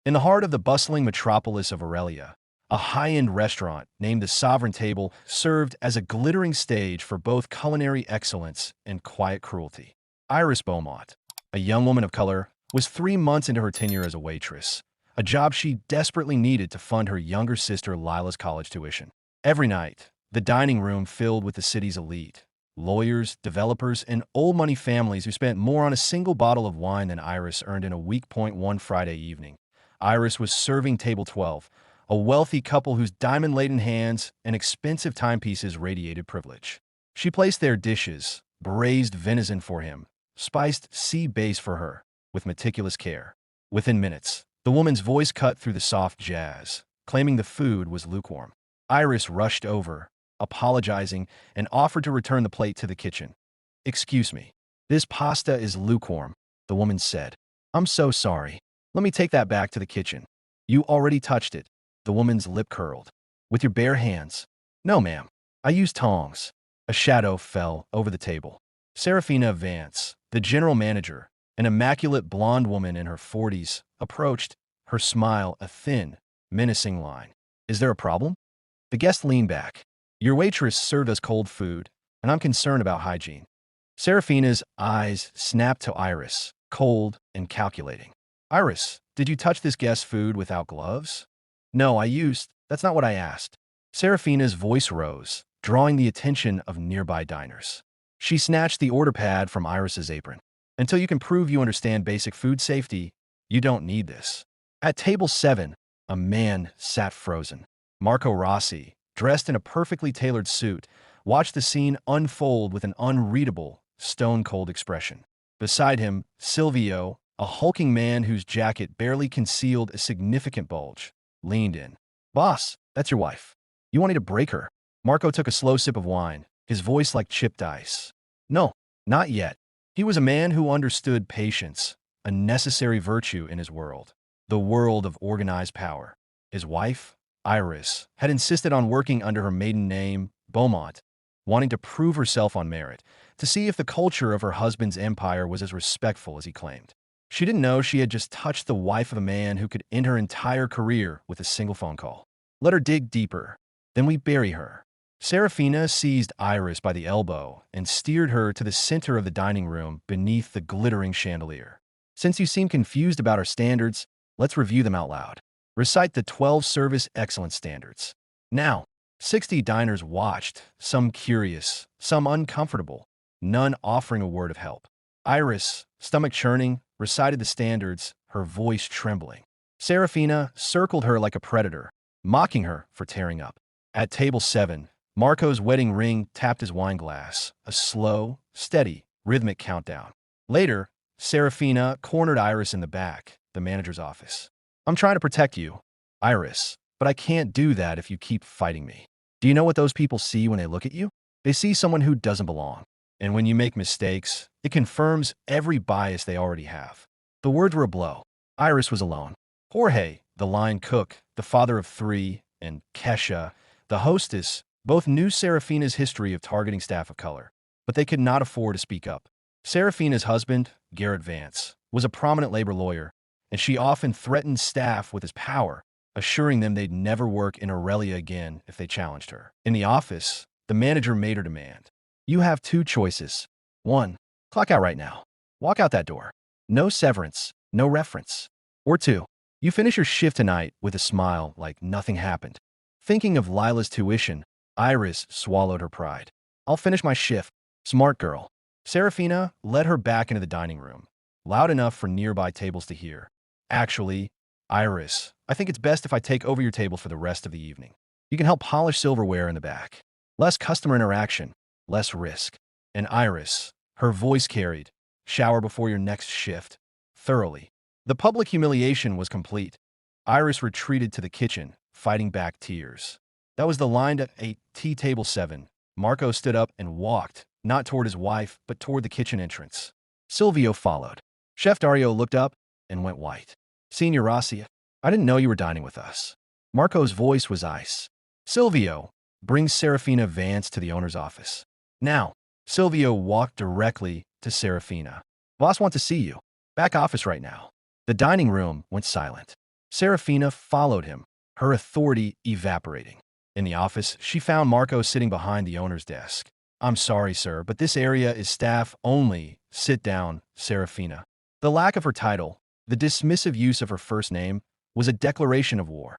In the heart of the bustling metropolis of Aurelia, a high-end restaurant named the Sovereign Table served as a glittering stage for both culinary excellence and quiet cruelty. Iris Beaumont, a young woman of color, was 3 months into her tenure as a waitress, a job she desperately needed to fund her younger sister Lila's college tuition. Every night, the dining room filled with the city's elite, lawyers, developers, and old-money families who spent more on a single bottle of wine than Iris earned in a week. One Friday evening, Iris was serving table 12, a wealthy couple whose diamond-laden hands and expensive timepieces radiated privilege. She placed their dishes, braised venison for him, spiced sea bass for her, with meticulous care. Within minutes, the woman's voice cut through the soft jazz, claiming the food was lukewarm. Iris rushed over, apologizing, and offered to return the plate to the kitchen. "Excuse me. This pasta is lukewarm," the woman said. "I'm so sorry. Let me take that back to the kitchen." "You already touched it." The woman's lip curled. "With your bare hands." "No, ma'am. I used tongs." A shadow fell over the table. Serafina Vance, the general manager, an immaculate blonde woman in her 40s, approached, her smile a thin, menacing line. "Is there a problem?" The guest leaned back. "Your waitress served us cold food, and I'm concerned about hygiene." Serafina's eyes snapped to Iris, cold and calculating. "Iris, did you touch this guest's food without gloves?" "No, That's not what I asked." Serafina's voice rose, drawing the attention of nearby diners. She snatched the order pad from Iris's apron. "Until you can prove you understand basic food safety, you don't need this." At table 7, a man sat frozen. Marco Rossi, dressed in a perfectly tailored suit, watched the scene unfold with an unreadable, stone-cold expression. Beside him, Silvio, a hulking man whose jacket barely concealed a significant bulge, leaned in. "Boss, that's your wife. You wanted to break her." Marco took a slow sip of wine, his voice like chipped ice. "No, not yet." He was a man who understood patience, a necessary virtue in his world, the world of organized power. His wife, Iris, had insisted on working under her maiden name, Beaumont, wanting to prove herself on merit, to see if the culture of her husband's empire was as respectful as he claimed. She didn't know she had just touched the wife of a man who could end her entire career with a single phone call. "Let her dig deeper. Then we bury her." Serafina seized Iris by the elbow and steered her to the center of the dining room beneath the glittering chandelier. "Since you seem confused about our standards, let's review them out loud. Recite the 12 service excellence standards." Now, 60 diners watched, some curious, some uncomfortable, none offering a word of help. Iris, stomach churning, recited the standards, her voice trembling. Serafina circled her like a predator, mocking her for tearing up. At table 7, Marco's wedding ring tapped his wine glass, a slow, steady, rhythmic countdown. Later, Serafina cornered Iris in the back, the manager's office. "I'm trying to protect you, Iris, but I can't do that if you keep fighting me. Do you know what those people see when they look at you? They see someone who doesn't belong. And when you make mistakes, it confirms every bias they already have." The words were a blow. Iris was alone. Jorge, the line cook, the father of 3, and Kesha, the hostess, both knew Serafina's history of targeting staff of color, but they could not afford to speak up. Serafina's husband, Garrett Vance, was a prominent labor lawyer, and she often threatened staff with his power, assuring them they'd never work in Aurelia again if they challenged her. In the office, the manager made her demand. "You have 2 choices. 1, clock out right now. Walk out that door. No severance, no reference. Or 2, you finish your shift tonight with a smile like nothing happened." Thinking of Lila's tuition, Iris swallowed her pride. "I'll finish my shift. Smart girl." Serafina led her back into the dining room, loud enough for nearby tables to hear. "Actually, Iris, I think it's best if I take over your table for the rest of the evening. You can help polish silverware in the back. Less customer interaction, less risk." And Iris, her voice carried, "Shower before your next shift. Thoroughly." The public humiliation was complete. Iris retreated to the kitchen, fighting back tears. That was the line at tea table 7. Marco stood up and walked, not toward his wife, but toward the kitchen entrance. Silvio followed. Chef Dario looked up and went white. "Signor Rossi, I didn't know you were dining with us." Marco's voice was ice. "Silvio, bring Serafina Vance to the owner's office." Now, Silvio walked directly to Serafina. "Boss wants to see you. Back office right now." The dining room went silent. Serafina followed him, her authority evaporating. In the office, she found Marco sitting behind the owner's desk. "I'm sorry, sir, but this area is staff only. Sit down, Serafina." The lack of her title, the dismissive use of her first name, was a declaration of war.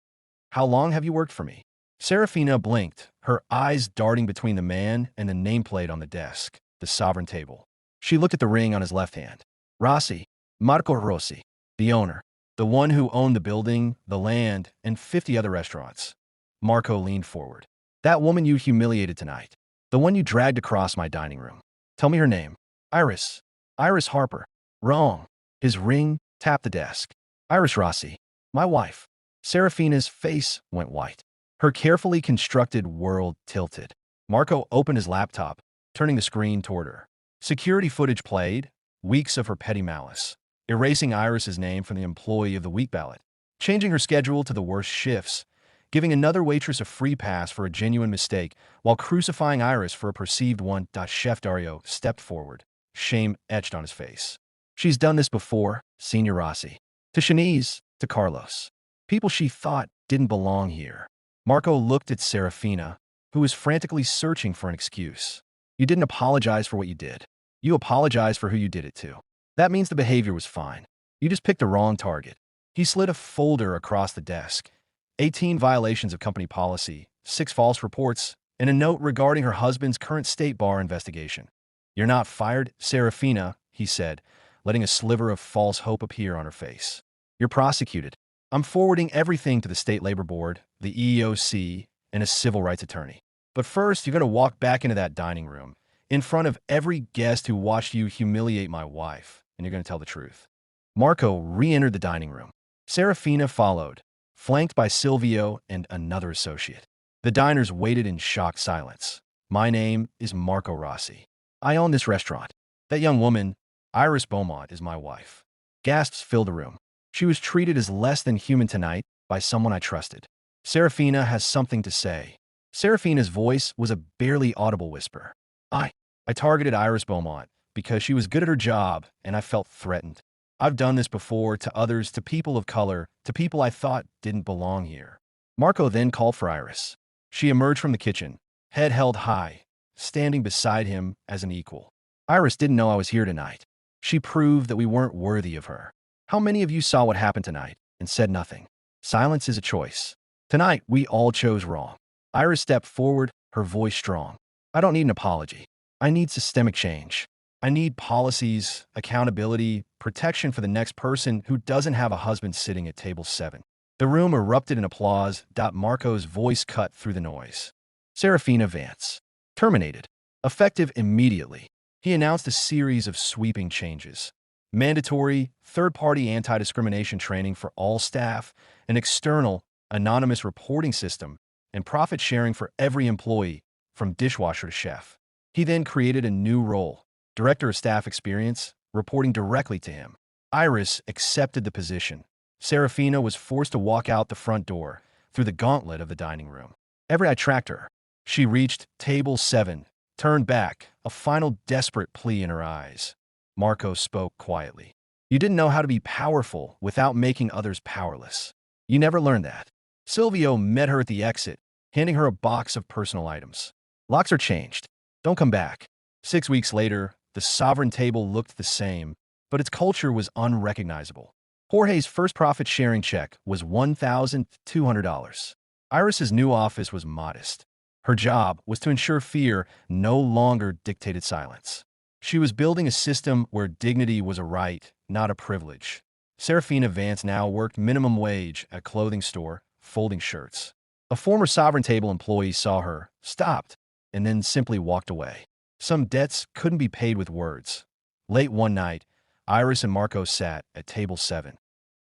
"How long have you worked for me?" Serafina blinked, her eyes darting between the man and the nameplate on the desk, the sovereign table. She looked at the ring on his left hand. Rossi, Marco Rossi, the owner, the one who owned the building, the land, and 50 other restaurants. Marco leaned forward. "That woman you humiliated tonight, the one you dragged across my dining room. Tell me her name." "Iris. Iris Harper." "Wrong." His ring tapped the desk. "Iris Rossi. My wife." Serafina's face went white. Her carefully constructed world tilted. Marco opened his laptop, turning the screen toward her. Security footage played, weeks of her petty malice, erasing Iris's name from the Employee of the Week ballot, changing her schedule to the worst shifts, giving another waitress a free pass for a genuine mistake, while crucifying Iris for a perceived one. Chef Dario stepped forward, shame etched on his face. "She's done this before, Senior Rossi. To Shanice, to Carlos. People she thought didn't belong here." Marco looked at Serafina, who was frantically searching for an excuse. "You didn't apologize for what you did. You apologized for who you did it to. That means the behavior was fine. You just picked the wrong target." He slid a folder across the desk. 18 violations of company policy, 6 false reports, and a note regarding her husband's current state bar investigation. "You're not fired, Serafina," he said, letting a sliver of false hope appear on her face. "You're prosecuted. I'm forwarding everything to the State Labor Board, the EEOC, and a civil rights attorney. But first, you're going to walk back into that dining room, in front of every guest who watched you humiliate my wife, and you're going to tell the truth." Marco re-entered the dining room. Serafina followed, flanked by Silvio and another associate. The diners waited in shocked silence. "My name is Marco Rossi. I own this restaurant. That young woman, Iris Beaumont, is my wife." Gasps filled the room. "She was treated as less than human tonight by someone I trusted. Serafina has something to say." Serafina's voice was a barely audible whisper. I targeted Iris Beaumont because she was good at her job and I felt threatened. I've done this before to others, to people of color, to people I thought didn't belong here." Marco then called for Iris. She emerged from the kitchen, head held high, standing beside him as an equal. "Iris didn't know I was here tonight. She proved that we weren't worthy of her. How many of you saw what happened tonight and said nothing? Silence is a choice. Tonight, we all chose wrong." Iris stepped forward, her voice strong. "I don't need an apology. I need systemic change. I need policies, accountability, protection for the next person who doesn't have a husband sitting at table 7. The room erupted in applause. Marco's voice cut through the noise. Serafina Vance. Terminated. Effective immediately. He announced a series of sweeping changes. Mandatory, third-party anti-discrimination training for all staff, an external, anonymous reporting system, and profit sharing for every employee, from dishwasher to chef. He then created a new role, Director of Staff Experience, reporting directly to him. Iris accepted the position. Serafina was forced to walk out the front door, through the gauntlet of the dining room. Every eye tracked her. She reached table 7, turned back, a final desperate plea in her eyes. Marco spoke quietly. "You didn't know how to be powerful without making others powerless. You never learned that." Silvio met her at the exit, handing her a box of personal items. "Locks are changed. Don't come back." 6 weeks later, the sovereign table looked the same, but its culture was unrecognizable. Jorge's first profit-sharing check was $1,200. Iris's new office was modest. Her job was to ensure fear no longer dictated silence. She was building a system where dignity was a right, not a privilege. Serafina Vance now worked minimum wage at a clothing store, folding shirts. A former Sovereign Table employee saw her, stopped, and then simply walked away. Some debts couldn't be paid with words. Late one night, Iris and Marco sat at table 7.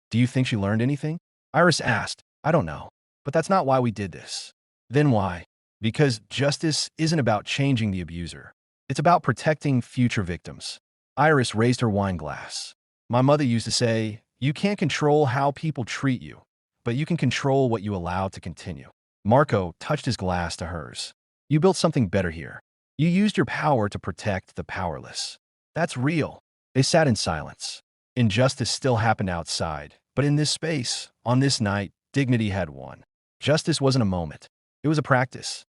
"Do you think she learned anything?" Iris asked. "I don't know. But that's not why we did this." "Then why?" "Because justice isn't about changing the abuser. It's about protecting future victims." Iris raised her wine glass. "My mother used to say, you can't control how people treat you, but you can control what you allow to continue." Marco touched his glass to hers. "You built something better here. You used your power to protect the powerless. That's real." They sat in silence. Injustice still happened outside, But in this space, on this night, dignity had won. Justice wasn't a moment. It was a practice.